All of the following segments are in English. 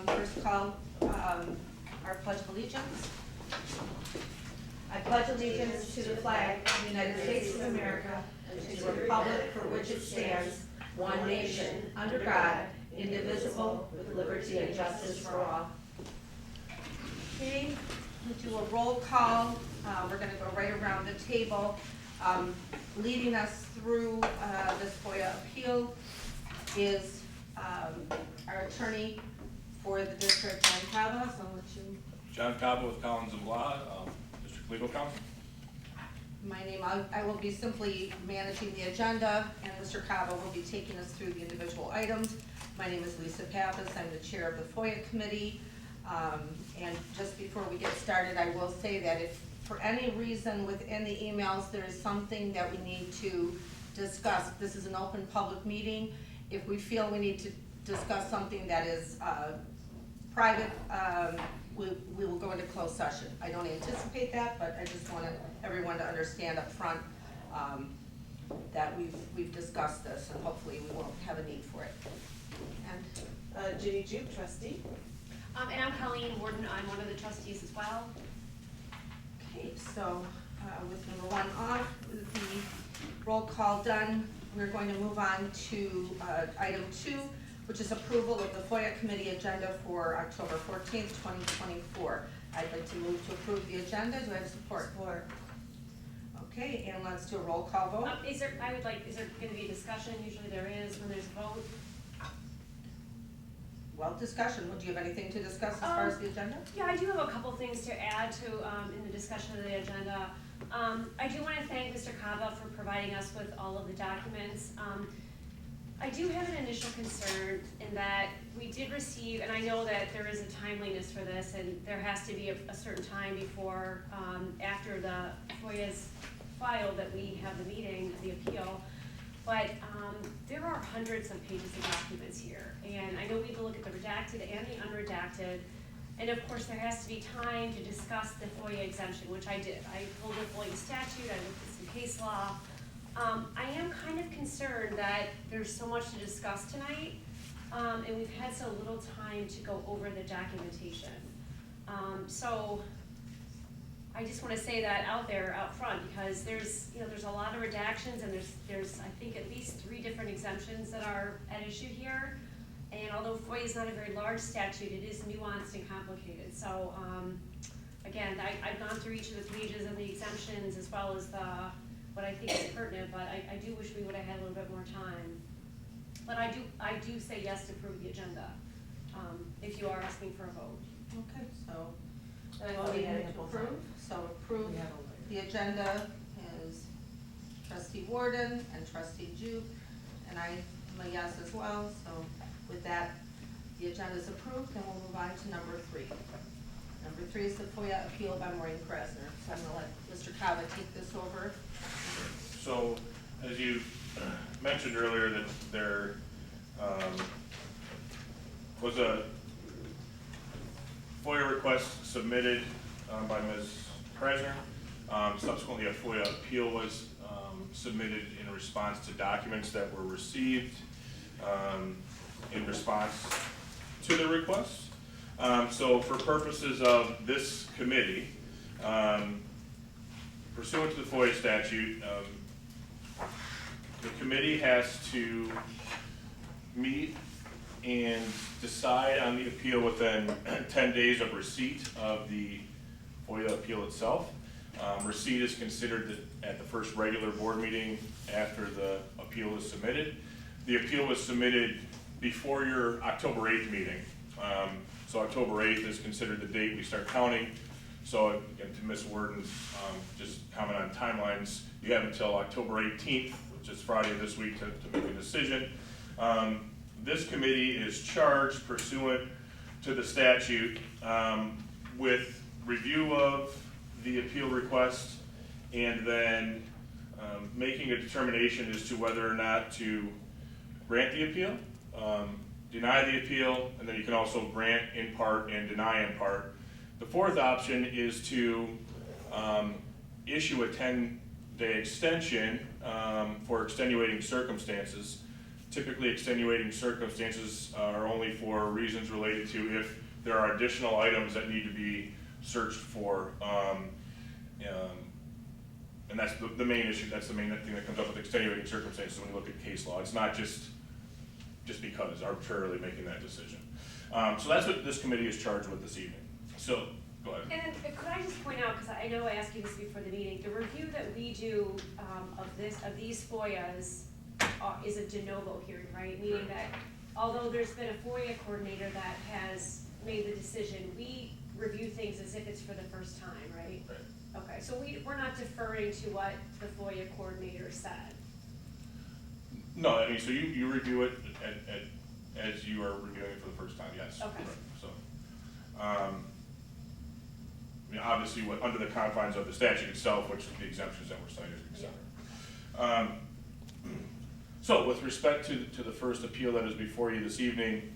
First call, our Pledge of Allegiance. I pledge allegiance to the flag of the United States of America and to the republic for which it stands, one nation, under God, indivisible, with liberty and justice for all. Okay, we'll do a roll call. We're going to go right around the table. Leading us through this FOIA appeal is our attorney for the district, John Kava. So I'll let you. John Kava with Collins and Blaha, District Legal Counsel. My name, I will be simply managing the agenda, and Mr. Kava will be taking us through the individual items. My name is Lisa Pappas. I'm the chair of the FOIA committee. And just before we get started, I will say that if for any reason within the emails there is something that we need to discuss, this is an open public meeting. If we feel we need to discuss something that is private, we will go into closed session. I don't anticipate that, but I just want everyone to understand up front that we've discussed this, and hopefully we won't have a need for it. And Ginny Jeup, trustee. And I'm Colleen Worden. I'm one of the trustees as well. okay, so with number one off, with the roll call done, we're going to move on to item 2, which is approval of the FOIA committee agenda for October 14th, 2024. I'd like to move to approve the agenda. Do I have support? Support. Okay, and let's do a roll call vote. Is there going to be a discussion? Usually there is when there's a vote. Well, discussion. Do you have anything to discuss as far as the agenda? Yeah, I do have a couple things to add to in the discussion of the agenda. I do want to thank Mr. Kava for providing us with all of the documents. I do have an initial concern in that we did receive, and I know that there is a timeliness for this, and there has to be a certain time before, after the FOIA is filed, that we have the meeting, the appeal. But there are hundreds of pages of documents here, and I know we need to look at the redacted and the unredacted. And of course, there has to be time to discuss the FOIA exemption, which I did. I pulled the FOIA statute, I looked at some case law. I am kind of concerned that there's so much to discuss tonight, and we've had so little time to go over the documentation. So I just want to say that out there, out front, because there's a lot of redactions, and there's I think at least 3 different exemptions that are at issue here. And although FOIA is not a very large statute, it is nuanced and complicated. So again, I've gone through each of the pages of the exemptions as well as what I think is pertinent, but I do wish we would have had a little bit more time. But I do say yes to approve the agenda, if you are asking for a vote. Okay, so And I thought we had it to both approve. times. So approve We have a the agenda is trustee Worden and trustee Jeup, and I am a yes as well. So with that, the agenda is approved, and we'll move on to number 3. Number 3 is the FOIA appeal by Maureen Krasner. So I'm going to let Mr. Kava take this over. So, as you mentioned earlier, that there was a FOIA request submitted by Ms. Krasner. Subsequently, a FOIA appeal was submitted in response to documents that were received in response to the request. So for purposes of this committee, pursuant to the FOIA statute, the committee has to meet and decide on the appeal within 10 days of receipt of the FOIA appeal itself. Receipt is considered at the first regular board meeting after the appeal is submitted. The appeal was submitted before your October 8th meeting. So October 8th is considered the date we start counting. So again, to Ms. Worden, just comment on timelines, you have until October 18th, which is Friday this week, to make a decision. This committee is charged pursuant to the statute with review of the appeal request, and then making a determination as to whether or not to grant the appeal, deny the appeal, and then you can also grant in part and deny in part. The fourth option is to issue a 10-day extension for extenuating circumstances. Typically, extenuating circumstances are only for reasons related to if there are additional items that need to be searched for. And that's the main issue, that's the main thing that comes up with extenuating circumstances when you look at case law. It's not just because, arbitrarily making that decision. So that's what this committee is charged with this evening. So, go ahead. And then, could I just point out, because I know I asked you this before the meeting, the review that we do of these FOIAs is a de novo hearing, right? Meaning that although there's been a FOIA coordinator that has made the decision, we review things as if it's for the first time, right? Right. Okay, so we're not deferring to what the FOIA coordinator said. No, I mean, so you review it as you are reviewing it for the first time, yes. Okay. Correct. So, I mean, obviously, under the confines of the statute itself, which the exemptions that were cited, et cetera. So, with respect to the first appeal that is before you this evening,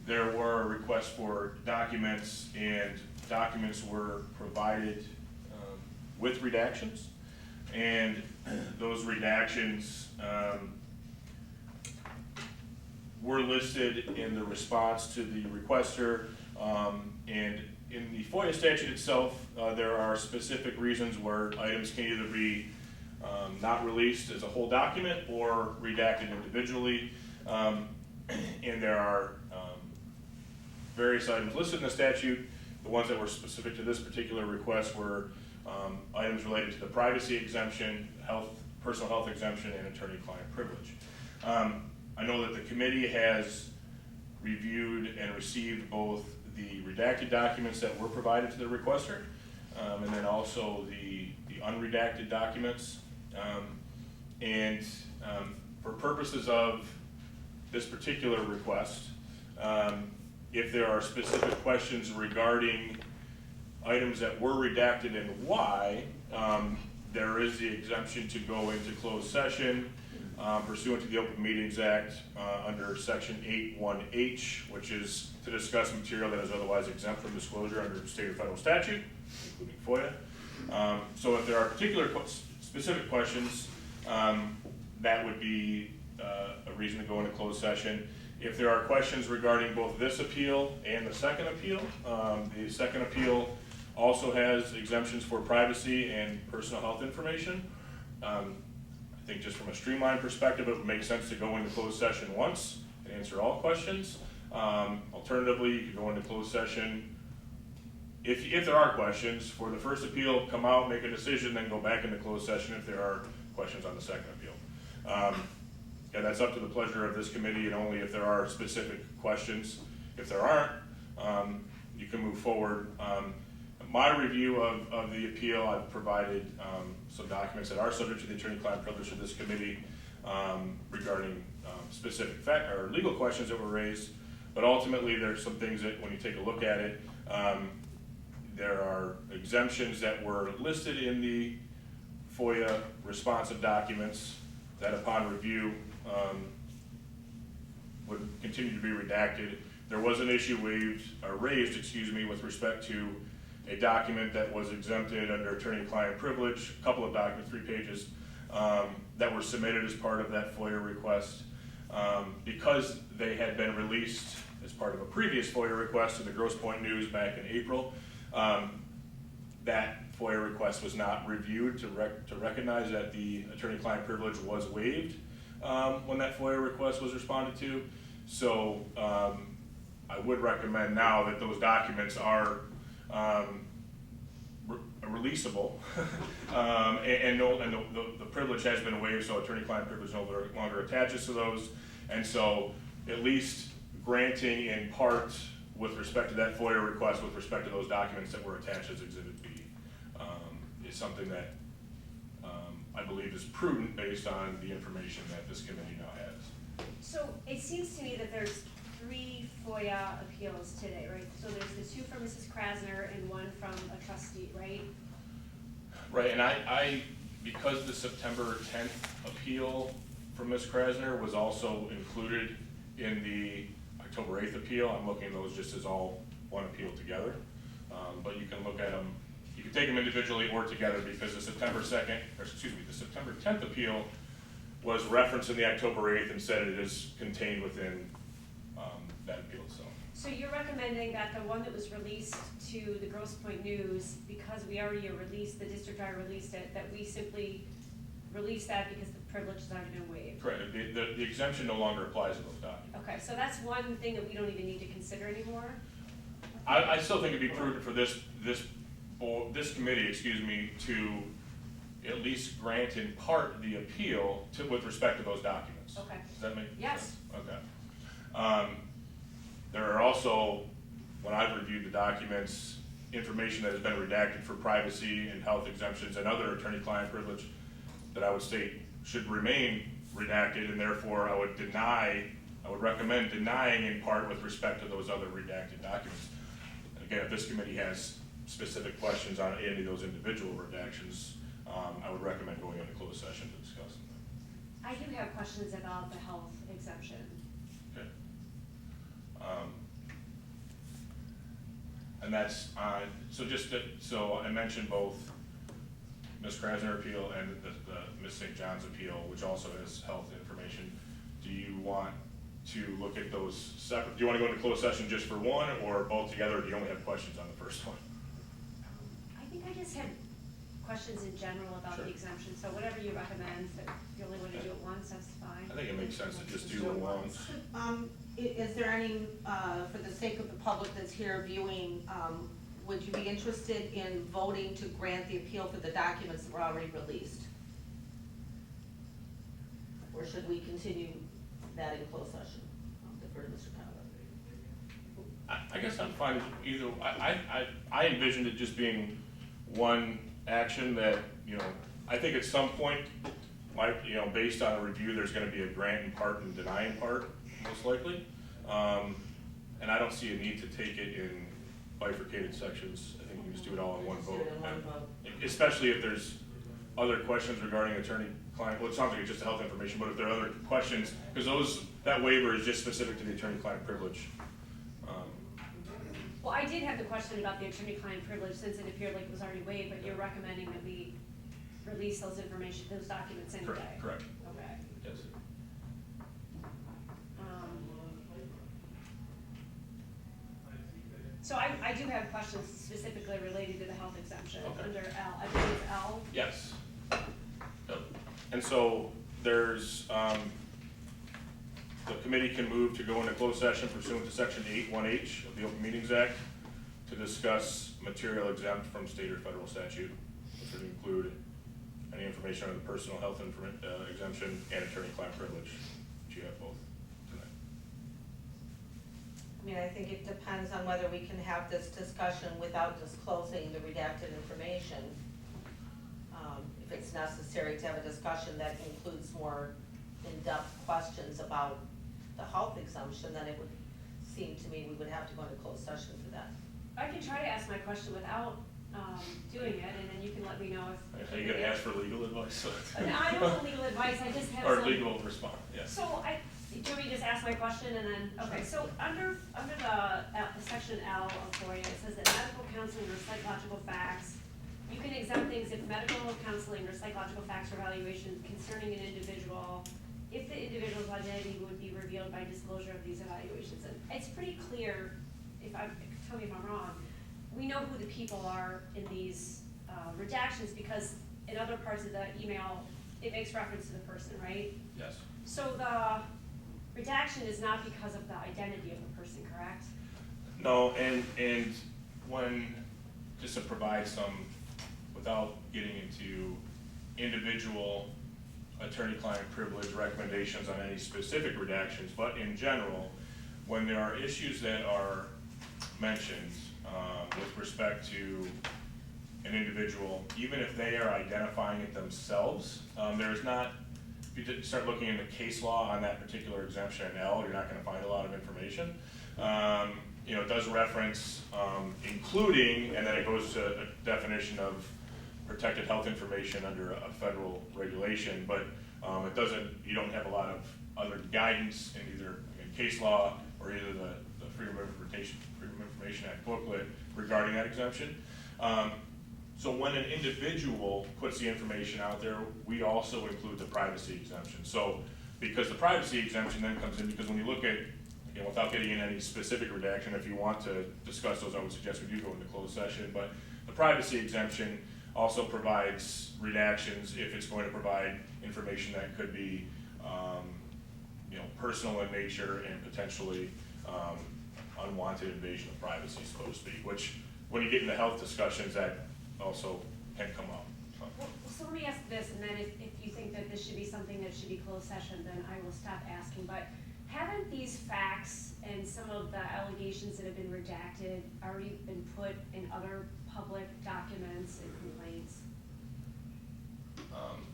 there were requests for documents, and documents were provided with redactions, and those redactions were listed in the response to the requester, and in the FOIA statute itself, there are specific reasons where items can either be not released as a whole document or redacted individually, and there are various items listed in the statute. The ones that were specific to this particular request were items related to the privacy exemption, personal health exemption, and attorney-client privilege. I know that the committee has reviewed and received both the redacted documents that were provided to the requester, and then also the unredacted documents. For purposes of this particular request, if there are specific questions regarding items that were redacted and why, there is the exemption to go into closed session pursuant to the Open Meetings Act under Section 8(1)H, which is to discuss material that is otherwise exempt from disclosure under state or federal statute, including FOIA. So if there are particular specific questions, that would be a reason to go into closed session. If there are questions regarding both this appeal and the second appeal also has exemptions for privacy and personal health information. I think just from a streamlined perspective, it would make sense to go into closed session once and answer all questions. Alternatively, you could go into closed session if there are questions for the first appeal, come out, make a decision, then go back into closed session if there are questions on the second appeal. And that's up to the pleasure of this committee, and only if there are specific questions. If there aren't, you can move forward. My review of the appeal, I've provided some documents that are subject to the attorney-client privilege of this committee regarding specific or legal questions that were raised. But ultimately, there's some things that, when you take a look at it, there are exemptions that were listed in the FOIA responsive documents that, upon review, would continue to be redacted. There was an issue raised with respect to a document that was exempted under attorney-client privilege, a couple of documents, 3 pages, that were submitted as part of that FOIA request. Because they had been released as part of a previous FOIA request to the Grosse Pointe News back in April, that FOIA request was not reviewed to recognize that the attorney-client privilege was waived when that FOIA request was responded to. So I would recommend now that those documents are releasable, and the privilege has been waived, so attorney-client privilege no longer attaches to those. And so at least granting in part with respect to that FOIA request, with respect to those documents that were attached as Exhibit B, is something that I believe is prudent based on the information that this committee now has. So it seems to me that there's 3 FOIA appeals today, right? So there's the 2 from Mrs. Krasner and 1 from a trustee, right? Right, and I because the September 10th appeal from Ms. Krasner was also included in the October 8th appeal, I'm looking at those just as all one appeal together. But you can look at them, you can take them individually or together, because the September 10th appeal was referenced in the October 8th and said it is contained within that appeal itself. So you're recommending that the one that was released to the Grosse Pointe News, because we already released, the district already released it, that we simply release that because the privilege has already been waived? Correct. The exemption no longer applies to those documents. Okay, so that's one thing that we don't even need to consider anymore? I still think it'd be prudent for this committee, to at least grant in part the appeal with respect to those documents. Okay. Does that make sense? Yes. Okay. There are also, when I've reviewed the documents, information that has been redacted for privacy and health exemptions and other attorney-client privilege that I would state should remain redacted, and therefore I would recommend denying in part with respect to those other redacted documents. Again, if this committee has specific questions on any of those individual redactions, I would recommend going into closed session to discuss them. I do have questions about the health exemption. Okay. And that's on, so I mentioned both Ms. Krasner appeal and the Ms. St. John's appeal, which also has health information. Do you want to look at those separate? Do you want to go into closed session just for one or both together, or do you only have questions on the first one? I think I just had questions in general about Sure. the exemption, so whatever you recommend, if you only want to do it once, that's fine. I think it makes sense to just do it once. Is there any, for the sake of the public that's here viewing, would you be interested in voting to grant the appeal for the documents that were already released? Or should we continue that in closed session? I'll defer to Mr. Kava. I guess I'm fine with either. I envisioned it just being one action that, I think at some point, based on a review, there's gonna be a grant in part and deny in part, most likely. And I don't see a need to take it in bifurcated sections. I think you can just do it all in one Just do vote. it in one vote. Especially if there's other questions regarding attorney-client, well, it sounds like it's just health information, but if there are other questions, because that waiver is just specific to the attorney-client privilege. Well, I did have the question about the attorney-client privilege, since it appeared like it was already waived, but you're recommending that we release those documents anyway? Correct. Okay. Yes. So I do have questions specifically related to the health exemption Okay. under L, I believe it's L. Yes. Yep. And so there's, the committee can move to go into closed session pursuant to section 8(1)H of the Open Meetings Act to discuss material exempt from state or federal statute, which would include any information on the personal health exemption and attorney-client privilege, which you have both tonight. I mean, I think it depends on whether we can have this discussion without disclosing the redacted information. If it's necessary to have a discussion that includes more in-depth questions about the health exemption, then it would seem to me we would have to go into closed session for that. I can try to ask my question without doing it, and then you can let me know if. Are you gonna ask for legal advice? No, I don't want legal advice, I just have Or some. legal response, yes. So do you want me to just ask my question and then, okay, so under the section L of FOIA, it says that medical counseling or psychological facts, you can exempt things if medical counseling or psychological facts or evaluation concerning an individual, if the individual's identity would be revealed by disclosure of these evaluations. And it's pretty clear, tell me if I'm wrong, we know who the people are in these redactions because in other parts of the email, it makes reference to the person, right? Yes. So the redaction is not because of the identity of the person, correct? No, and when, just to provide some, without getting into individual attorney-client privilege recommendations on any specific redactions, but in general, when there are issues that are mentioned with respect to an individual, even if they are identifying it themselves, there's not, if you start looking into case law on that particular exemption in L, you're not gonna find a lot of information. It does reference including, and then it goes to a definition of protected health information under a federal regulation, but it doesn't, you don't have a lot of other guidance in either case law or either the Freedom of Information Act booklet regarding that exemption. So when an individual puts the information out there, we also include the privacy exemption. So, because the privacy exemption then comes in, because when you look at, again, without getting in any specific redaction, if you want to discuss those, I would suggest we do go into closed session, but the privacy exemption also provides redactions if it's going to provide information that could be, personal in nature and potentially unwanted invasion of privacy, so to speak, which when you get into health discussions, that also can come up. So let me ask this, and then if you think that this should be something that should be closed session, then I will stop asking, but haven't these facts and some of the allegations that have been redacted already been put in other public documents and complaints?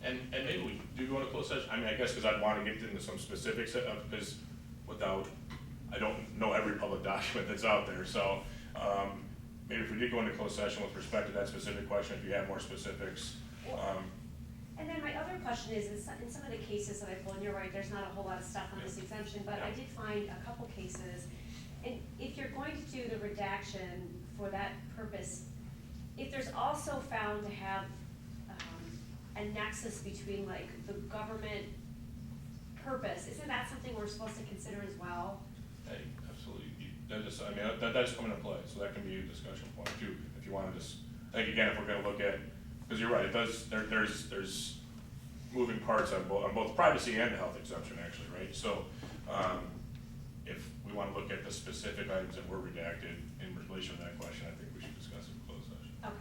And maybe we do go into closed session, I mean, I guess because I'd want to get into some specifics, because I don't know every public document that's out there, so maybe if we did go into closed session with respect to that specific question, if you have more specifics. And then my other question is, in some of the cases that I pulled, and you're right, there's not a whole lot of stuff on this exemption, but I did find a couple cases, and if you're going to do the redaction for that purpose, if there's also found to have a nexus between like the government purpose, isn't that something we're supposed to consider as well? Hey, absolutely, that's coming into play, so that can be a discussion point too, if you want to just, I think again, if we're going to look at, because you're right, it does, there's moving parts on both privacy and the health exemption actually, right? So if we want to look at the specific items that were redacted in relation to that question, I think we should discuss it in closed session. Okay.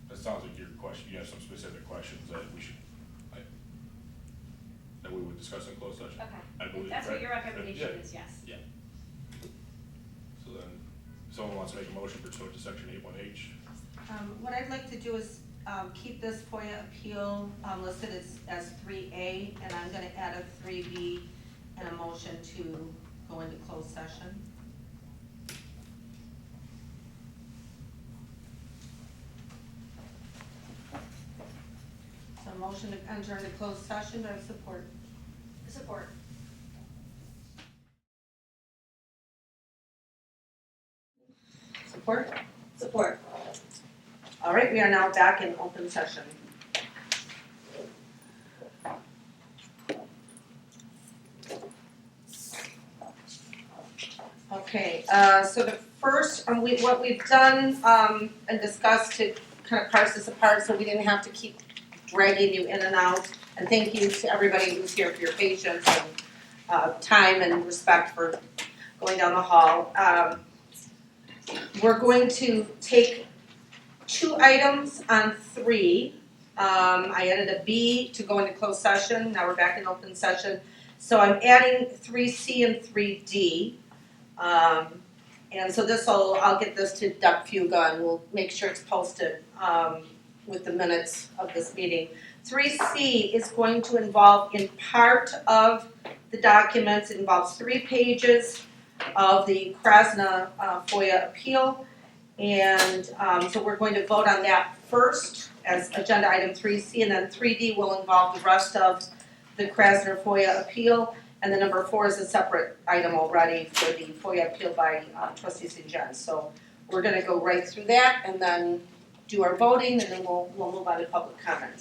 That sounds like your question, you have some specific questions that we should, that we would discuss in closed session. Okay. I believe, That's what your recommendation Yeah. is, yes. Yeah. So then, if someone wants to make a motion pursuant to section 81H. What I'd like to do is keep this FOIA appeal listed as 3A, and I'm going to add a 3B and a motion to go into closed session. So a motion to enter into closed session, do I have support? Support. Support? Support. All right, we are now back in open session. Okay, so the first, what we've done and discussed to kind of parse this apart so we didn't have to keep dragging you in and out. And thank you to everybody who's here for your patience and time and respect for going down the hall. We're going to take 2 items on 3. I added a B to go into closed session. Now we're back in open session. So I'm adding 3C and 3D. And so I'll get this to Doug Fuga and we'll make sure it's posted with the minutes of this meeting. 3C is going to involve, in part of the documents, it involves 3 pages of the Krasner FOIA appeal. And so we're going to vote on that first as agenda item 3C, and then 3D will involve the rest of the Krasner FOIA appeal. And then number 4 is a separate item already for the FOIA appeal by trustee St. John. So we're going to go right through that and then do our voting, and then we'll move on to public comment.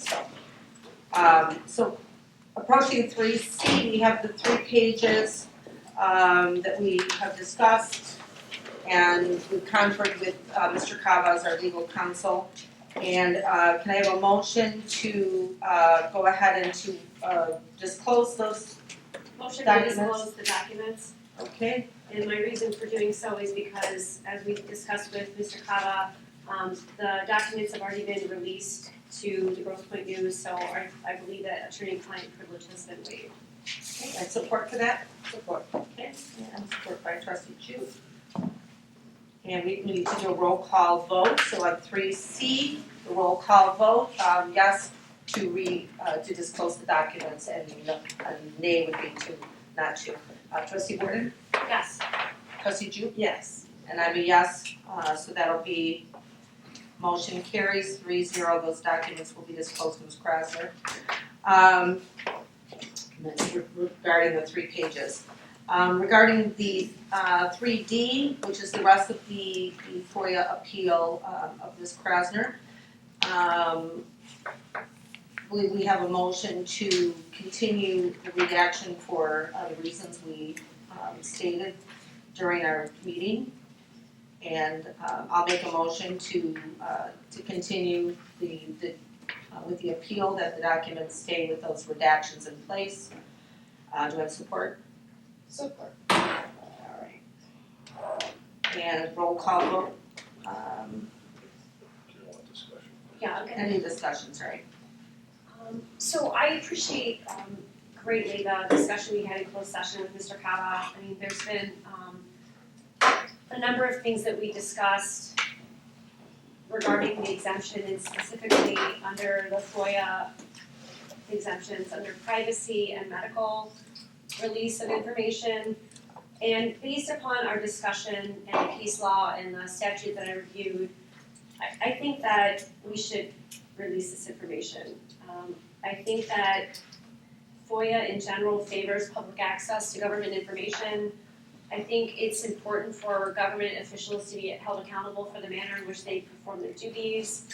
So approaching 3C, we have the 3 pages that we have discussed, and we've conferred with Mr. Kava as our legal counsel. And can I have a motion to go ahead and to disclose those Motion to documents? disclose the documents. Okay. And my reason for doing so is because, as we discussed with Mr. Kava, the documents have already been released to the Grosse Pointe News, so I believe that attorney-client privilege has been waived. Okay, and support for that? Support. Okay, and support by trustee Jeup. And we need to do a roll call vote. So on 3C, the roll call vote, yes to disclose the documents, and nay would be to not to. Trustee Worden? Yes. Trustee Jeup? Yes. And I'm a yes, so that'll be, motion carries 3-0, those documents will be disclosed to Ms. Krasner. Regarding the 3 pages. Regarding the 3D, which is the rest of the FOIA appeal of Ms. Krasner, we have a motion to continue the redaction for the reasons we stated during our meeting. And I'll make a motion to continue with the appeal, that the documents stay with those redactions in place. Do I have support? Support. All right. And roll call vote. Yeah, okay. Any discussion, sorry. So I appreciate greatly the discussion we had in closed session with Mr. Kava. I mean, there's been a number of things that we discussed regarding the exemption, and specifically under the FOIA exemptions, under privacy and medical release of information. And based upon our discussion and the case law and the statute that I reviewed, I think that we should release this information. I think that FOIA in general favors public access to government information. I think it's important for government officials to be held accountable for the manner in which they perform their duties.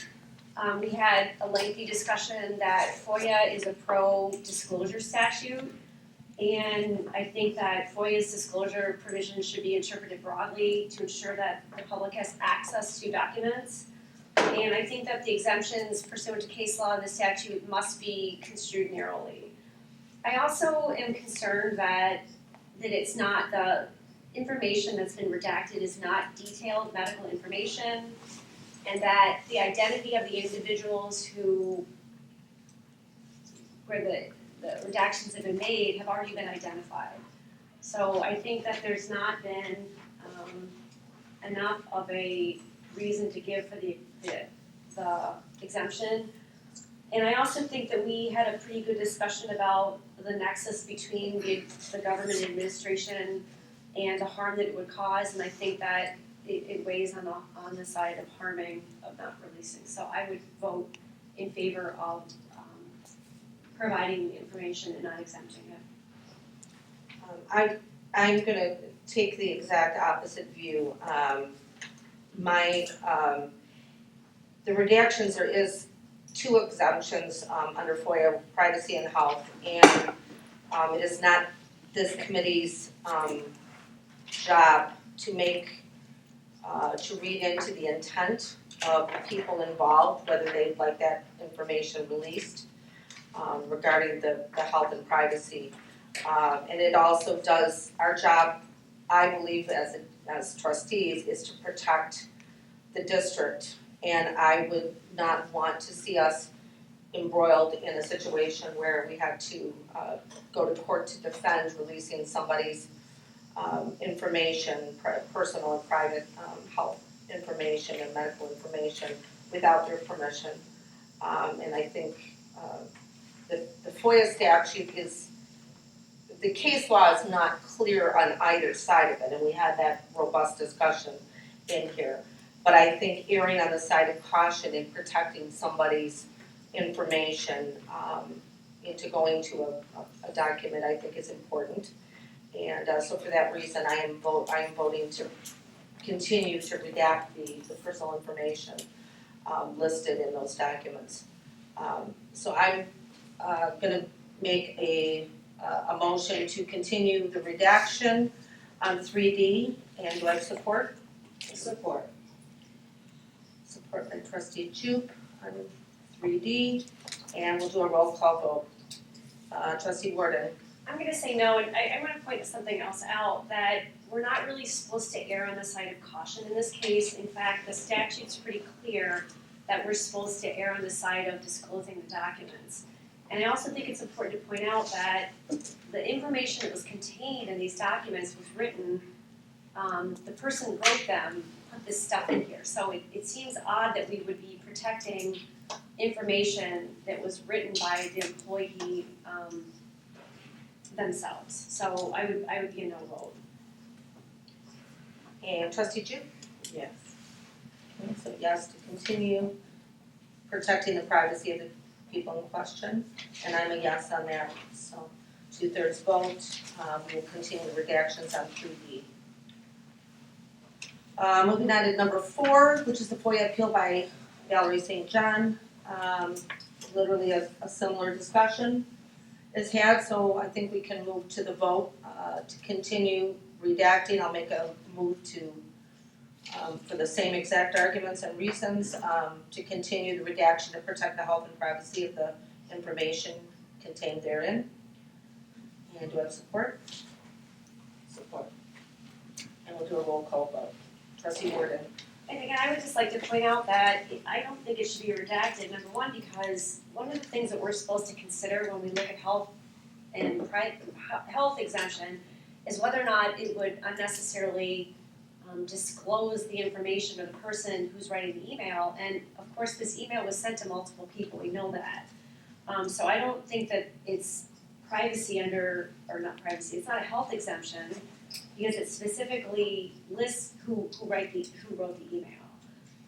We had a lengthy discussion that FOIA is a pro-disclosure statute, and I think that FOIA's disclosure provisions should be interpreted broadly to ensure that the public has access to documents. And I think that the exemptions pursuant to case law in the statute must be construed narrowly. I also am concerned that it's not, the information that's been redacted is not detailed medical information, and that the identity of the individuals where the redactions have been made have already been identified. So I think that there's not been enough of a reason to give for the exemption. And I also think that we had a pretty good discussion about the nexus between the government administration and the harm that it would cause, and I think that it weighs on the side of harming, of not releasing. So I would vote in favor of providing the information and not exempting it. I'm gonna take the exact opposite view. The redactions, there is 2 exemptions under FOIA, privacy and health, and it is not this committee's job to read into the intent of people involved, whether they'd like that information released regarding the health and privacy. And it also does, our job, I believe, as trustees, is to protect the district. And I would not want to see us embroiled in a situation where we had to go to court to defend releasing somebody's information, personal and private health information and medical information without their permission. And I think the FOIA statute the case law is not clear on either side of it, and we had that robust discussion in here. But I think erring on the side of caution in protecting somebody's information into going to a document, I think is important. And so for that reason, I am voting to continue to redact the personal information listed in those documents. So I'm gonna make a motion to continue the redaction on 3D, and do I have support? Support. Support by trustee Jeup on 3D, and we'll do a roll call vote. Trustee Worden. I'm gonna say no, and I wanna point something else out, that we're not really supposed to err on the side of caution in this case. In fact, the statute's pretty clear that we're supposed to err on the side of disclosing the documents. And I also think it's important to point out that the information that was contained in these documents was written, the person who wrote them put this stuff in here. So it seems odd that we would be protecting information that was written by the employee themselves. So I would be a no vote. And trustee Jeup? Yes. Okay, so yes to continue protecting the privacy of the people in question, and I'm a yes on that. So 2/3 vote. We will continue the redactions on 3B. Moving on to number 4, which is the FOIA appeal by Valarie St. John. Literally a similar discussion is had, so I think we can move to the vote to continue redacting. I'll make a move to, for the same exact arguments and reasons, to continue the redaction to protect the health and privacy of the information contained therein. And do I have support? Support. And we'll do a roll call vote. Trustee Worden. And again, I would just like to point out that I don't think it should be redacted, number one, because one of the things that we're supposed to consider when we look at health and health exemption is whether or not it would unnecessarily disclose the information of the person who's writing the email. And of course, this email was sent to multiple people, we know that. So I don't think that it's privacy under, or not privacy, it's not a health exemption, because it specifically lists who wrote the email.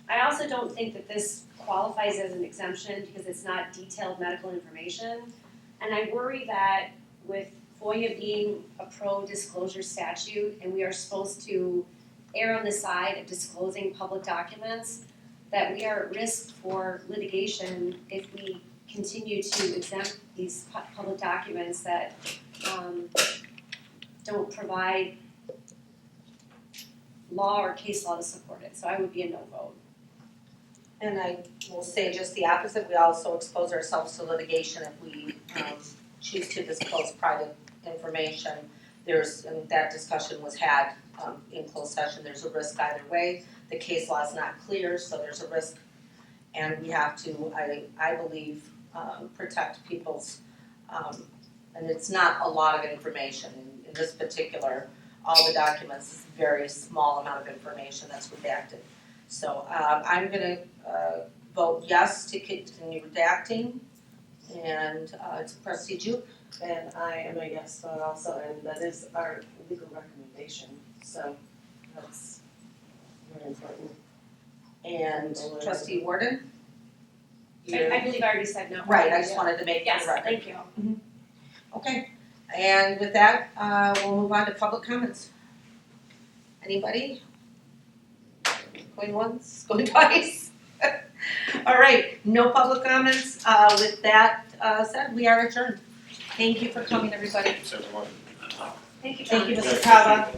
I also don't think that this qualifies as an exemption because it's not detailed medical information. And I worry that with FOIA being a pro-disclosure statute, and we are supposed to err on the side of disclosing public documents, that we are at risk for litigation if we continue to exempt these public documents that don't provide law or case law to support it. So I would be a no vote. And I will say just the opposite. We also expose ourselves to litigation if we choose to disclose private information. And that discussion was had in closed session. There's a risk either way. The case law is not clear, so there's a risk. And we have to, I believe, protect people's, and it's not a lot of information. In this particular, all the documents is a very small amount of information that's redacted. So I'm gonna vote yes to continue redacting, and it's Trustee Jeup. And I am a yes vote also, and that is our legal recommendation, so that's very important. And Trustee Worden? I believe I already said no. Right, I just wanted to make it Yes, the record. thank you. Okay, and with that, we'll move on to public comments. Anybody? Going once, going twice? All right, no public comments. With that said, we are adjourned. Thank you for coming, everybody. Thanks, everyone. Thank you, John. Thank you, Mr. Kava.